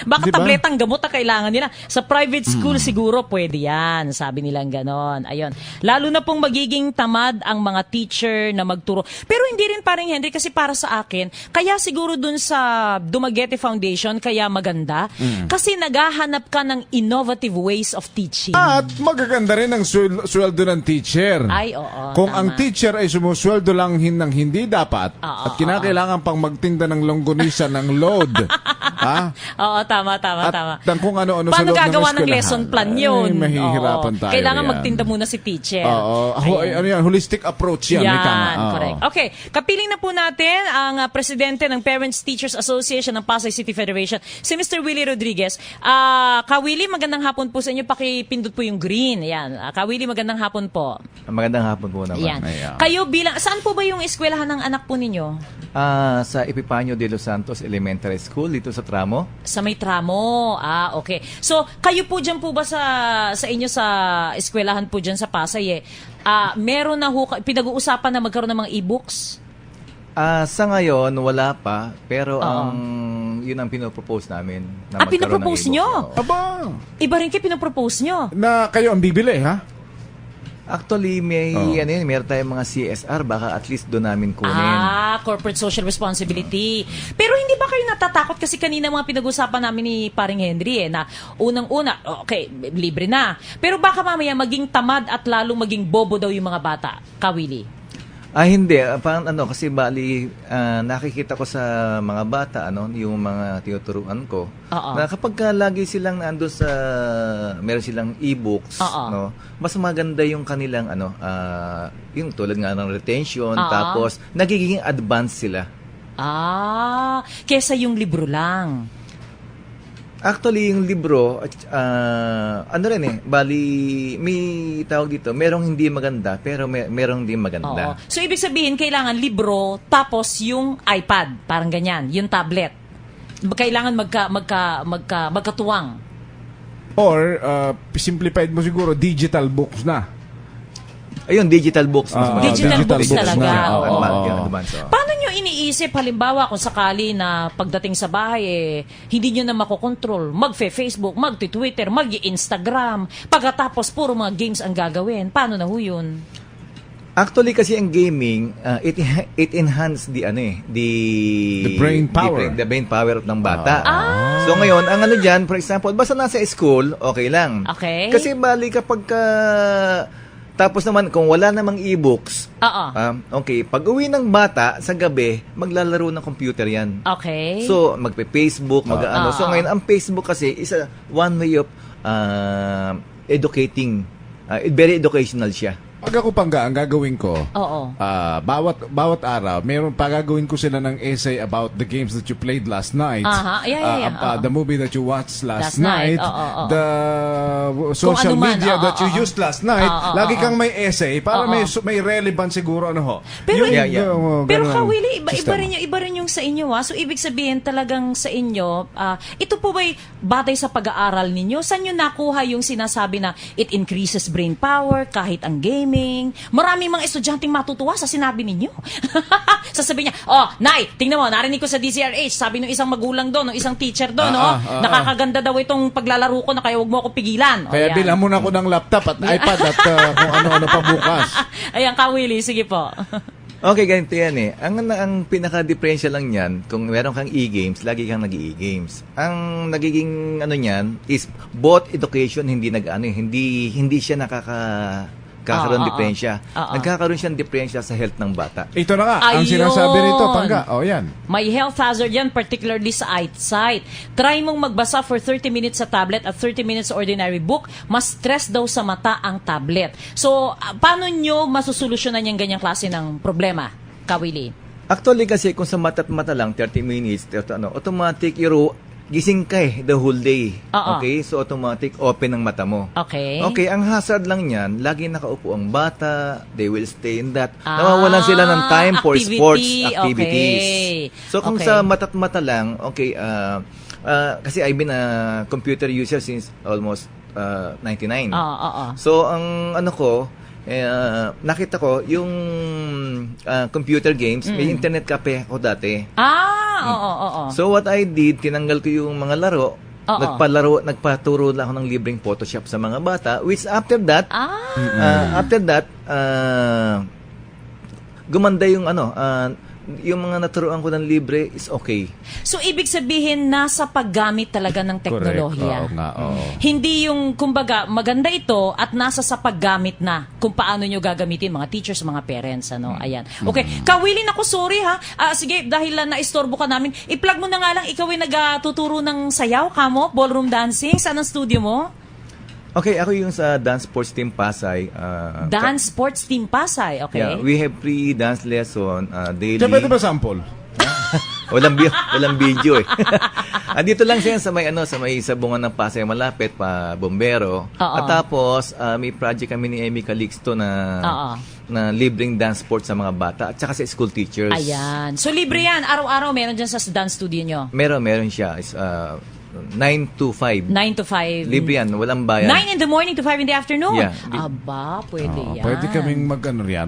Baka diba? Tablet ang gamot na kailangan nila. Sa private school siguro pwede yan. Sabi nilang ganon. Ayun. Lalo na pong magiging tamad ang mga teacher na magturo. Pero hindi rin parang Henry, kasi para sa akin, kaya siguro dun sa Dumaguete Foundation, kaya maganda. Kasi naghahanap ka ng innovative ways of teaching. At magaganda rin ang sweldo ng teacher. Ay, oo. Kung tama. ang teacher ay sumusweldo lang ng hindi dapat at kinakailangan pang magtinda ng longganisa ng load. Ha? Oo, tama. At kung ano-ano paano sa loob ng gagawa ng lesson plan yun? Ay, mahihirapan tayo. Kailangan yan. magtinda muna si teacher. Ano yan? Holistic approach yan. Correct. Okay, kapiling na po natin ang presidente ng Parents Teachers Association ng Pasay City Federation, si Mr. Willie Rodriguez. Ka-Willie, magandang hapon po sa inyo. Pakipindot po yung green. Ayan. Ka-Willie, magandang hapon po. Magandang hapon po naman. Ayan. Kayo saan po ba yung eskwelahan ng anak po ninyo? Sa Epifanio de los Santos Elementary School, dito sa Tramo. Sa may Tramo. Okay. So, kayo po dyan po ba sa inyo sa eskwelahan po dyan sa Pasay meron na pinag-uusapan na magkaroon ng mga e-books? Sa ngayon, wala pa. Pero yun ang pinopropose namin. Na pinopropose nyo? Aba! Iba rin kayo pinopropose nyo? Na kayo ang bibili, ha? Actually, meron tayong mga CSR, baka at least doon namin kunin. Corporate Social Responsibility. Pero hindi ba kayo natatakot? Kasi kanina mga pinag-usapan namin ni Paring Henry na unang-una, okay, libre na. Pero baka mamaya maging tamad at lalo maging bobo daw yung mga bata. Ka-Willie? Hindi. Kasi bali, nakikita ko sa mga bata, yung mga tinuturuan ko, na kapag lagi silang nandun sa, meron silang e-books, mas maganda yung kanilang, yung tulad nga ng retention, tapos nagiging advanced sila. Kesa yung libro lang. Actually, yung libro, bali, may tawag dito, merong hindi maganda, pero merong hindi maganda. So, ibig sabihin, kailangan libro, tapos yung iPad, parang ganyan, yung tablet. Kailangan magkatuwang. Or, simplified mo siguro, digital books na. Ayun, digital books. Digital books talaga. Na. Paano nyo iniisip, halimbawa, kung sakali na pagdating sa bahay, hindi nyo na makokontrol, mag-Facebook, mag-Twitter, mag-Instagram, pagkatapos puro mga games ang gagawin, paano na ho yun? Actually kasi ang gaming it enhance the brain power. The brain power ng bata. So ngayon, ang ano diyan, for example, basta nasa school, okay lang. Okay. Kasi bali kapag tapos naman kung wala namang e-books, okay, pag-uwi ng bata sa gabi, maglalaro ng computer 'yan. Okay. So magpe-Facebook, mag-ano. So ngayon ang Facebook kasi is a one way of educating. Very educational siya. Pag ako ang gagawin ko, bawat araw, pagagawin ko sila ng essay about the games that you played last night, the movie that you watched last night, the social media that you used last night, lagi kang may essay para may relevant siguro Pero Kawili, iba rin yung sa inyo. So ibig sabihin talagang sa inyo, ito po ba'y batay sa pag-aaral ninyo? Saan nyo nakuha yung sinasabi na it increases brain power kahit ang game? Maraming mga estudyanteng matutuwa sa sinabi ninyo. Sasabihin niya, Nay, tingnan mo, narinig ko sa DZRH, sabi ng isang magulang doon, ng isang teacher doon, nakakaganda daw itong paglalaro ko na kaya huwag mo ako pigilan. Kaya bilhan mo na ako ng laptop at iPad at kung ano-ano pa bukas. Ayan, Kawili, sige po. Okay, ganito yan Ang pinaka-differential lang yan, kung meron kang e-games, lagi kang nag-e-games. Ang nagiging niyan is both education, hindi siya nagkakaroon diferensya. Nagkakaroon siyang diferensya sa health ng bata. Ito na nga, ang sinasabi rito, Pangga. Yan. May health hazard yan, particularly sa eyesight. Try mong magbasa for 30 minutes sa tablet at 30 minutes sa ordinary book. Mas stress daw sa mata ang tablet. So, paano nyo masusolusyonan yung ganyang klase ng problema, Kawili? Actually kasi kung sa mata lang, 30 minutes, automatic gising ka the whole day. Okay? So, automatic open ang mata mo. Okay. Okay, ang hazard lang yan, lagi nakaupo ang bata, they will stay in that. Nawawalan sila ng time for sports activities. Okay. So, kung sa mata lang, okay, kasi I've been a computer user since almost 99. So, ang nakita ko yung computer games, may internet cafe ako dati. So what I did, tinanggal ko yung mga laro, nagpaturo lang ako ng libreng Photoshop sa mga bata, which after that, gumanda yung yung mga naturuan ko ng libre is okay. So, ibig sabihin, nasa paggamit talaga ng teknolohiya. Hindi yung, kumbaga, maganda ito at nasa sa paggamit na kung paano nyo gagamitin mga teachers, mga parents. Ayan. Okay. Kawili, ako sorry ha. Sige, dahil naistorbo ka namin, i-plug mo na nga lang, ikaw ay nagtuturo ng sayaw, kamo, ballroom dancing. Saan ang studio mo? Okay, ako yung sa Dance Sports Team Pasay. Dance Sports Team Pasay, okay. Yeah, we have free dance lesson daily. Diyan pwede ba sample? Walang video Andito lang siya sa may sabungan ng Pasay, malapit pa Bombero. At tapos may project kami ni Emmy Calixto na libreng dance sport sa mga bata at saka sa school teachers. Ayan. So libre yan. Araw-araw meron dyan sa dance studio nyo? Meron siya. 9 to 5. 9 to 5. Libre yan, walang bayan. 9 in the morning to 5 in the afternoon? Yeah. Aba, pwede yan. Pwede kaming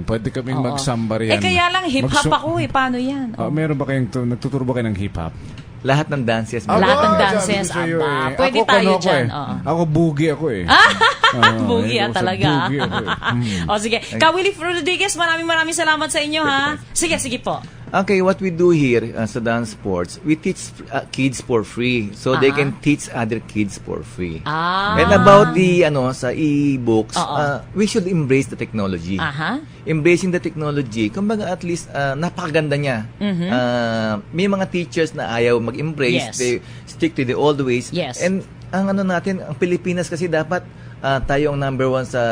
pwede kaming magsamba riyan. Kaya lang hip-hop ako paano yan? Meron ba nagtuturo ba kayo ng hip-hop? Lahat ng dances. Lahat ng dances. Aba, pwede tayo dyan. Ako boogie ako Boogie talaga. Sige. Kawili Rodriguez, maraming salamat sa inyo ha. Sige po. Okay, what we do here sa dance sports, we teach kids for free so they can teach other kids for free. And about the sa e-books, we should embrace the technology. Embracing the technology, kumbaga at least napakaganda niya. May mga teachers na ayaw mag-embrace, they stick to the old ways. And ang natin, ang Pilipinas kasi dapat tayo ang number 1 sa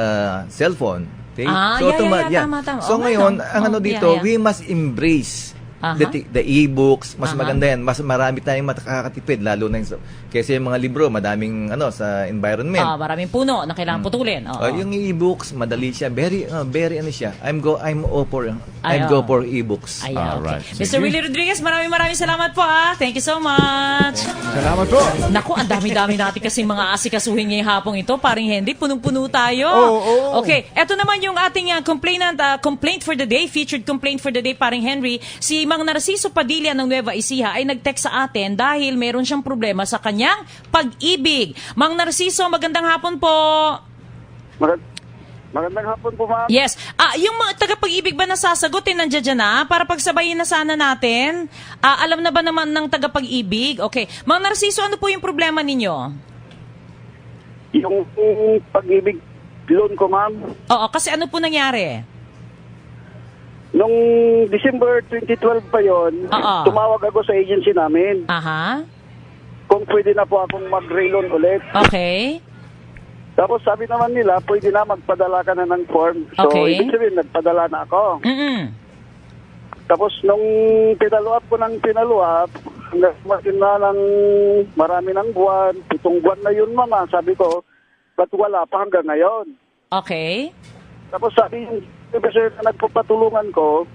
cellphone. Okay? Tama. So ngayon, dito, we must embrace the e-books. Mas maganda yan. Mas marami tayong makakatipid, lalo na kasi yung mga libro, madaming sa environment. Maraming puno na kailangan putulin. Yung e-books, madali siya. Very siya. I'm go for e-books. Right. Mr. Willie Rodriguez, maraming salamat po Thank you so much. Salamat po. Naku, ang dami-dami natin kasi mga asikasuhin ngayong hapong ito. Paring Henry, punong-puno tayo. Okay, eto naman yung ating complaint for the day, featured complaint for the day, paring Henry. Si Mang Narciso Padilla ng Nueva Ecija ay nag-text sa atin dahil meron siyang problema sa kanyang pag-ibig. Mang Narciso, magandang hapon po. Magandang hapon po, ma'am. Yes. Yung mga tagapag-ibig ba nasasagutin nandiyan na para pagsabayin na sana natin? Alam na ba naman ng tagapag-ibig? Okay. Mang Narciso, ano po yung problema ninyo? Yung pag-ibig loan ko, ma'am. Oo, kasi ano po nangyari? Nung December 2012 pa yon, tumawag ako sa agency namin. Aha. Kung pwede na po akong mag-re-loan ulit. Okay. Tapos sabi naman nila, pwede na magpadala ka na ng form. So, ibig sabihin, nagpadala na ako. Tapos, nung pinaluap ko ng pinaluap, hanggang na ng marami ng buwan, 7 buwan na yun, mama. Sabi ko, ba't wala pa hanggang ngayon? Okay. Tapos sabi yung officer na nagpapatulungan ko,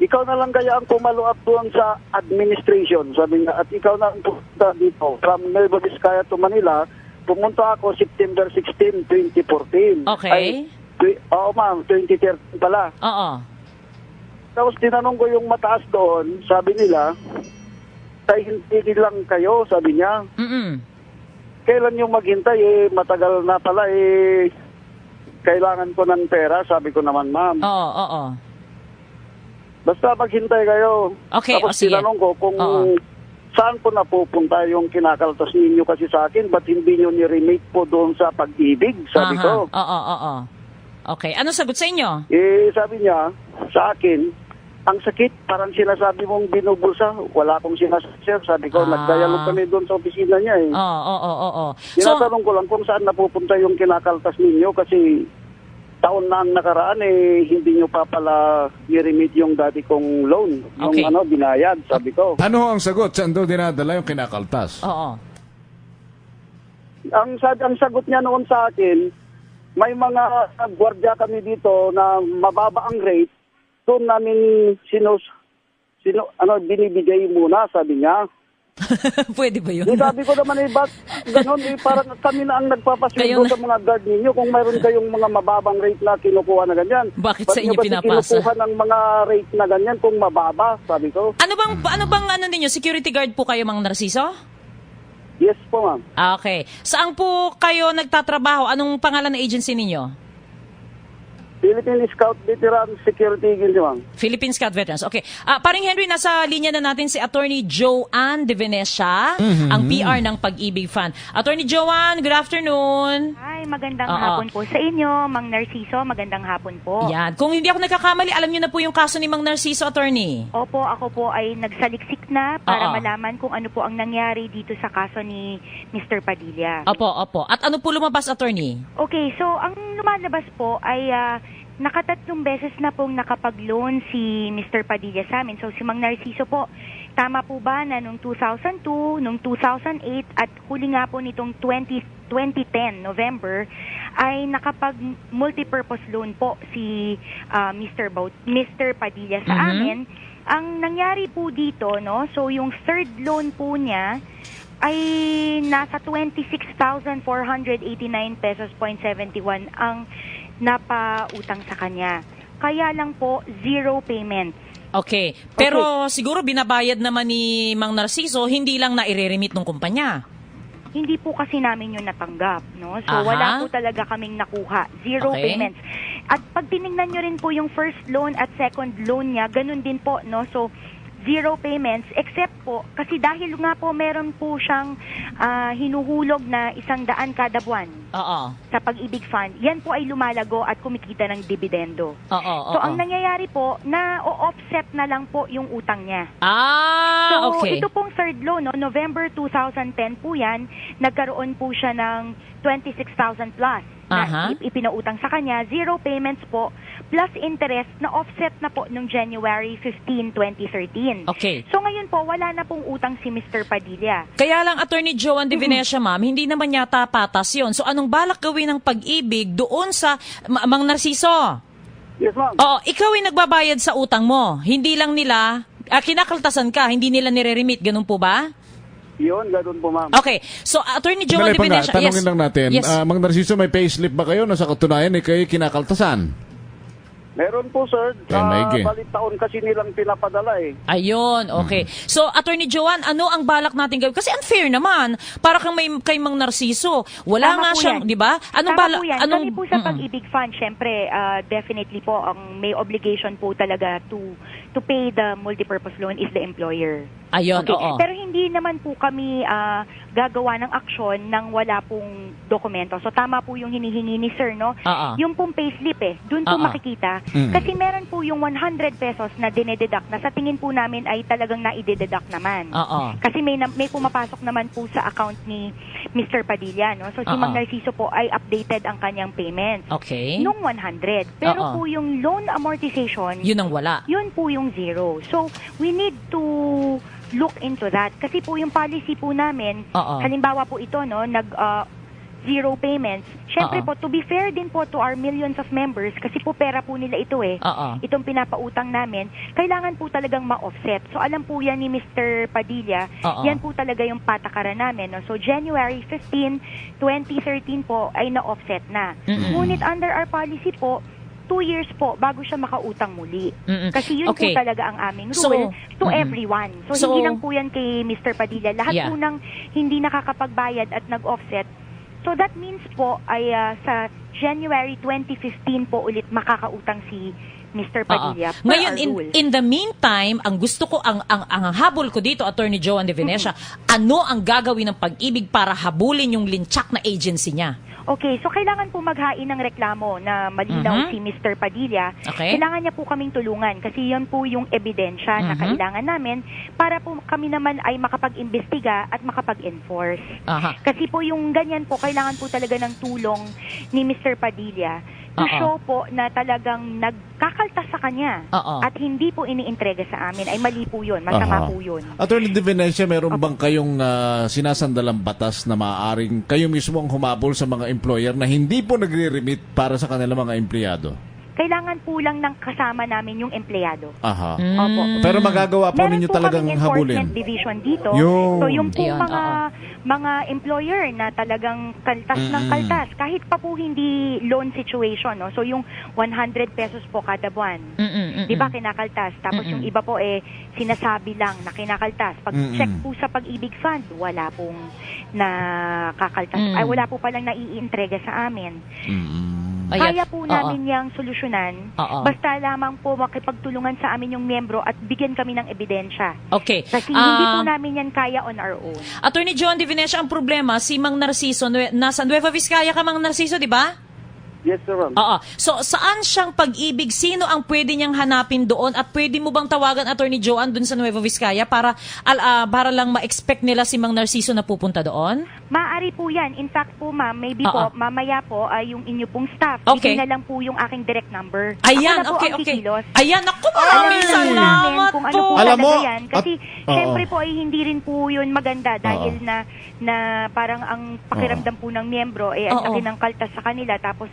ikaw na lang kaya ang pumaluap doon sa administration. Sabi nga, at ikaw na ang pumunta dito. From Nueva Vizcaya to Manila, pumunta ako September 16, 2014. Okay. Oo, ma'am, 2013 pala. Oo. Tapos tinanong ko yung mataas doon, sabi nila, hintay lang kayo, sabi niya. Kailan yung maghintay? Matagal na pala, kailangan ko ng pera, sabi ko naman, ma'am. Oo. Basta maghintay kayo. Okay, tapos tinanong ko kung saan ko napupunta yung kinakaltas ninyo kasi sa akin, ba't hindi nyo ni-remake po doon sa pag-ibig, sabi ko. Oo. Okay, ano sagot sa inyo? Sabi niya, sa akin, ang sakit, parang sinasabi mong binubulsa. Wala akong sinasabi, sir. Sabi ko, nag-dialog kami doon sa opisina niya Oo. Tinatanong ko lang kung saan napupunta yung kinakaltas ninyo kasi taon na ang nakaraan hindi nyo pa pala i-remit yung dati kong loan. Yung binayad, sabi ko. Ano ang sagot? Saan daw dinadala yung kinakaltas? Oo. Ang sagot niya noon sa akin, may mga gwardiya kami dito na mababa ang rate. Doon namin binibigay muna, sabi niya. Pwede ba yun? Sabi ko naman, ba't ganun, parang kami na ang nagpapasweldo sa mga guard ninyo kung mayroon kayong mga mababang rate na kinukuha na ganyan. Bakit sa inyo pinapasa? Kinukuha ng mga rate na ganyan kung mababa, sabi ko. Ano bang ninyo? Security guard po kayo, Mang Narciso? Yes po, ma'am. Okay. Saan po kayo nagtatrabaho? Anong pangalan ng agency ninyo? Philippine Scout Veteran Security Agency, ma'am. Philippine Scout Veterans. Okay. Paring Henry, nasa linya na natin si Attorney Joanne De Venecia, ang PR ng Pag-ibig Fund. Attorney Joanne, good afternoon. Hi, magandang hapon po sa inyo. Mang Narciso, magandang hapon po. Yan. Kung hindi ako nagkakamali, alam niyo na po yung kaso ni Mang Narciso, Attorney. Opo, ako po ay nagsaliksik na para malaman kung ano po ang nangyari dito sa kaso ni Mr. Padilla. Opo. At ano po lumabas, Attorney? Okay, so ang lumalabas po ay nakatatlong beses na pong nakapag-loan si Mr. Padilla sa amin. So si Mang Narciso po, tama po ba na nung 2002, nung 2008 at huli nga po nitong 2010, November, ay nakapag-multipurpose loan po si Mr. Padilla sa amin. Ang nangyari po dito, no, so yung third loan po niya ay nasa 26,489 pesos 71 ang napautang sa kanya. Kaya lang po, 0 payments. Okay. Pero siguro binabayad naman ni Mang Narciso, hindi lang na i-remit ng kumpanya. Hindi po kasi namin yun natanggap, no? So wala po talaga kaming nakuha. 0 payments. At pag tinignan nyo rin po yung first loan at second loan niya, ganun din po, no? So 0 payments, except po, kasi dahil nga po meron po siyang hinuhulog na 100 kada buwan sa Pag-ibig Fund, yan po ay lumalago at kumikita ng dividendo. So ang nangyayari po, na-offset na lang po yung utang niya. So ito pong third loan, no, November 2010 po yan, nagkaroon po siya ng 26,000 plus na ipinautang sa kanya, 0 payments po, plus interest na offset na po nung January 15, 2013. Okay. So ngayon po, wala na pong utang si Mr. Padilla. Kaya lang, Attorney Joanne De Venecia, ma'am, hindi naman yata patas yun. So anong balak gawin ng Pag-ibig doon sa Mang Narciso? Yes, ma'am. Ikaw ay nagbabayad sa utang mo. Hindi lang nila, kinakaltasan ka, hindi nila nire-remit. Ganun po ba? Yun, ganoon po, ma'am. Okay. So, Attorney Joanne De Venecia. Tanungin lang natin, Mang Narciso, may payslip ba kayo na sa katunayan kayo kinakaltasan? Meron po, sir. Balik taon kasi nilang pinapadala eh. Ayun, okay. So, Attorney Joanne, ano ang balak natin gawin? Kasi unfair naman. Para kang kay Mang Narciso. Wala Tama nga po siyang, yan. di ba? Anong Tama balak? po yan. Kami po sa Pag-ibig Fund, syempre, definitely po, ang may obligation po talaga to pay the multipurpose loan is the employer. Ayun, okay. oo. Pero hindi naman po kami gagawa ng aksyon nang wala pong dokumento. So, tama po yung hinihingi ni sir, no? Yung pong payslip doon po makikita. Kasi meron po yung 100 pesos na dinededuct na sa tingin po namin ay talagang naidededuct naman. Kasi may pumapasok naman po sa account ni Mr. Padilla, no? So si Mang Narciso po ay updated ang kanyang payment. Okay. Nung 100. Pero po yung loan amortization, yun ang wala. Yun po yung zero. So we need to look into that. Kasi po yung policy po namin, halimbawa po ito, no, zero payments. Siyempre po, to be fair din po to our millions of members, kasi po pera po nila ito itong pinapautang namin, kailangan po talagang ma-offset. So alam po yan ni Mr. Padilla, yan po talaga yung patakaran namin. No? So January 15, 2013 po ay na-offset na. Ngunit under our policy po, 2 years po bago siya makautang muli. Kasi yun po talaga ang aming rule to everyone. So hindi lang po yan kay Mr. Padilla. Lahat po ng hindi nakakapagbayad at nag-offset. So that means po ay sa January 2015 po ulit makakautang si Mr. Padilla. Ngayon, in the meantime, ang gusto ko, ang habol ko dito, Attorney Joanne De Venecia, ano ang gagawin ng Pag-ibig para habulin yung linchak na agency niya? Okay, so kailangan po maghain ng reklamo na malinaw si Mr. Padilla. Kailangan niya po kaming tulungan kasi yan po yung ebidensya na kailangan namin para po kami naman ay makapag-imbestiga at makapag-enforce. Kasi po yung ganyan po, kailangan po talaga ng tulong ni Mr. Padilla to show po na talagang nagkakaltas sa kanya at hindi po iniintrega sa amin. Ay mali po yun, masama po yun. Attorney De Venecia, meron bang kayong sinasandalang batas na maaaring kayo mismo ang humabol sa mga employer na hindi po nagre-remit para sa kanilang mga empleyado? Kailangan po lang ng kasama namin yung empleyado. Opo. Pero magagawa po ninyo talagang habulin. Meron po kaming enforcement division dito. So yung po mga employer na talagang kaltas ng kaltas, kahit pa po hindi loan situation, no? So yung 100 pesos po kada buwan, di ba kinakaltas? Tapos yung iba po sinasabi lang na kinakaltas. Pag check po sa Pag-ibig Fund, wala pong nakakaltas. Ay wala po palang naiintrega sa amin. Kaya po namin yung solusyonan. Basta lamang po makipagtulungan sa amin yung miyembro at bigyan kami ng ebidensya. Okay. Kasi hindi po namin yan kaya on our own. Attorney Joanne De Venecia, ang problema, si Mang Narciso, nasa Nueva Vizcaya ka, Mang Narciso, di ba? Yes, sir. So, saan siyang Pag-ibig? Sino ang pwede niyang hanapin doon? At pwede mo bang tawagan, Attorney Joanne, doon sa Nueva Vizcaya para lang ma-expect nila si Mang Narciso na pupunta doon? Maaari po yan. In fact po, ma'am, maybe po, mamaya po, yung inyo pong staff, bigyan na lang po yung aking direct number. Ayan, okay. Ayan, ako, maraming salamat kung ano po talaga yan. Kasi, syempre po, ay hindi rin po yun maganda dahil na parang ang pakiramdam po ng miyembro, ang laki ng kaltas sa kanila, tapos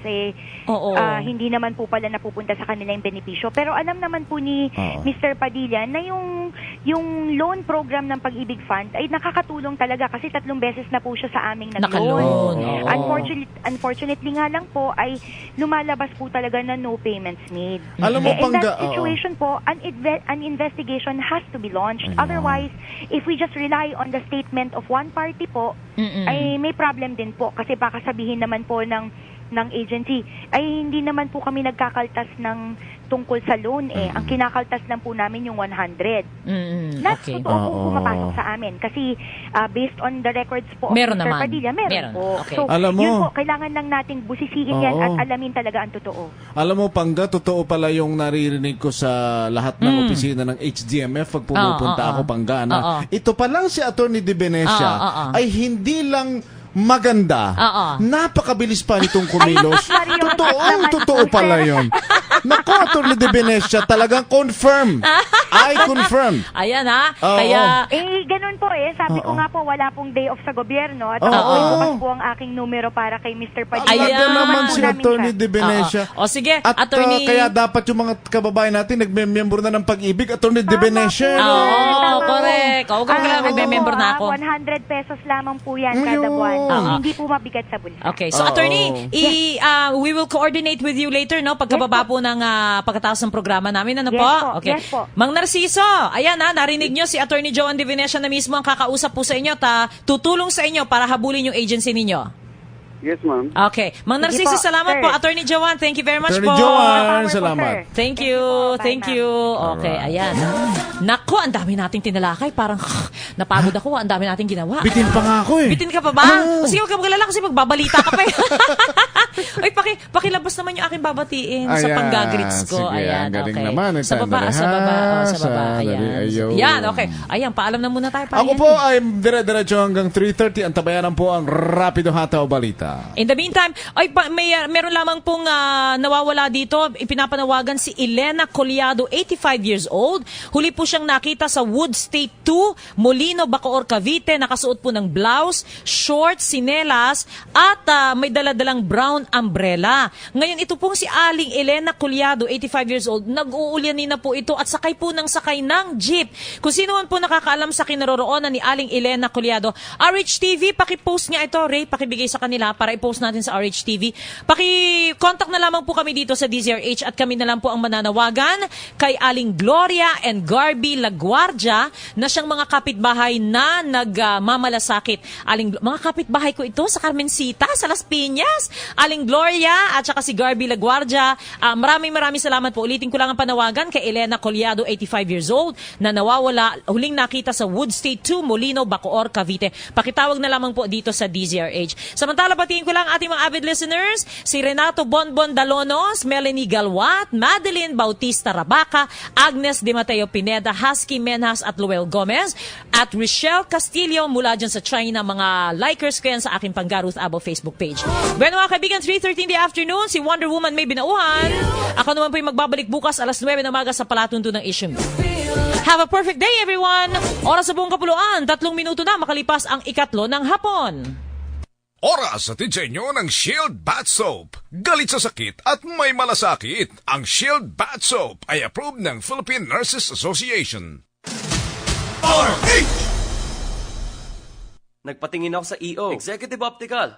hindi naman po pala napupunta sa kanila yung benepisyo. Pero alam naman po ni Mr. Padilla na yung loan program ng Pag-ibig Fund ay nakakatulong talaga kasi 3 beses na po siya sa aming nag-loan. Unfortunately nga lang po ay lumalabas po talaga na no payments made. Alam mo, in that situation po, an investigation has to be launched. Otherwise, if we just rely on the statement of one party po, ay may problem din po kasi baka sabihin naman po ng agency ay hindi naman po kami nagkakaltas ng tungkol sa loan ang kinakaltas lang po namin yung 100. Totoo po pumapasok sa amin kasi based on the records po of Mr. Padilla, meron po. Okay. So, alam mo, yun po, kailangan lang nating busisiin yan at alamin talaga ang totoo. Alam mo, Pangga, totoo pala yung naririnig ko sa lahat ng opisina ng HDMF pag pumupunta ako, Pangga, na ito pa lang si Attorney De Venecia ay hindi lang maganda. Napakabilis pa nitong kumilos. Totoo pala yun. Naku, Attorney De Venecia, talagang confirm. I confirm. Ayan kaya... ganun po Sabi ko nga po, wala pong day off sa gobyerno at bukas po ang aking numero para kay Mr. Padilla. Ayan naman si Attorney De Venecia. O sige, at Attorney... kaya dapat yung mga kababayan natin nagme-member na ng Pag-ibig, Attorney De Venecia. Correct. Huwag ka lang magme-member na ako. 100 pesos lamang po yan kada buwan. Hindi po mabigat sa bulsa. Okay, so Attorney, we will coordinate with you later, no? Pagkababa po ng pagkatapos ng programa namin. Ano Yes po? po, Okay. yes po. Mang Narciso, ayan narinig nyo si Attorney Joanne De Venecia na mismo ang kakausap po sa inyo, tutulong sa inyo para habulin yung agency ninyo. Yes, ma'am. Okay. Mang Narciso, po, salamat sir. po. Attorney Joanne, thank you very much Attorney po. Joanne, Power po, salamat. sir. Thank you. Thank you. Okay, ayan. Naku, ang dami nating tinalakay. Parang napagod ako. Ang dami nating ginawa. Bitin pa nga ako eh. Bitin ka pa ba? Sige, huwag ka magalala kasi magbabalita ka pa eh. Ay, pakilabas naman yung aking babatiin sa Ayan, panggagrits ko. sige, Ayan, ang galing okay. naman. Sa baba, sa baba. Sa baba. Ayan. Ayaw. Yan, okay. Ayan, paalam na muna tayo. Ako po ay dire-diretso hanggang 3:30. Ang tabayanan po ang Rapido Hataw Balita. In the meantime, meron lamang pong nawawala dito. Ipinapanawagan si Elena Collado, 85 years old. Huli po siyang nakita sa Wood State 2, Molino, Bacoor, Cavite. Nakasuot po ng blouse, shorts, sinelas, at may daladalang brown umbrella. Ngayon, ito pong si Aling Elena Collado, 85 years old. Nag-uulyanin na po ito at sakay po ng jeep. Kung sino man po nakakaalam sa kinaroroonan ni Aling Elena Collado, RHTV, pakipost nga ito. Ray, pakibigay sa kanila para i-post natin sa RHTV. Paki-contact na lamang po kami dito sa DZRH at kami na lang po ang mananawagan kay Aling Gloria and Garby Laguardia na siyang mga kapitbahay na nagmamalasakit. Mga kapitbahay ko ito sa Carmencita, sa Las Piñas. Aling Gloria at saka si Garby Laguardia. Maraming salamat po. Ulitin ko lang ang panawagan kay Elena Collado, 85 years old, na nawawala, huling nakita sa Wood State 2, Molino, Bacoor, Cavite. Pakitawag na lamang po dito sa DZRH. Samantala, batiin ko lang ating mga avid listeners, si Renato Bonbon Dalonos, Melanie Galwat, Madeline Bautista Rabaca, Agnes De Mateo Pineda, Husky Menhas at Luel Gomez, at Rochelle Castillo mula dyan sa China. Mga likers ko yan sa aking Panggaruth Abo Facebook page. Bueno mga kaibigan, 3:13 in the afternoon, si Wonder Woman May Binauhan. Ako naman po yung magbabalik bukas alas 9 ng umaga sa palatunto ng Issue. Have a perfect day everyone! Oras sa buong kapuluan, 3 minuto na makalipas ang 3 ng hapon. Oras at inyo ng Shield Bath Soap. Galit sa sakit at may malasakit. Ang Shield Bath Soap ay approved ng Philippine Nurses Association. Nagpatingin ako sa EO, Executive Optical.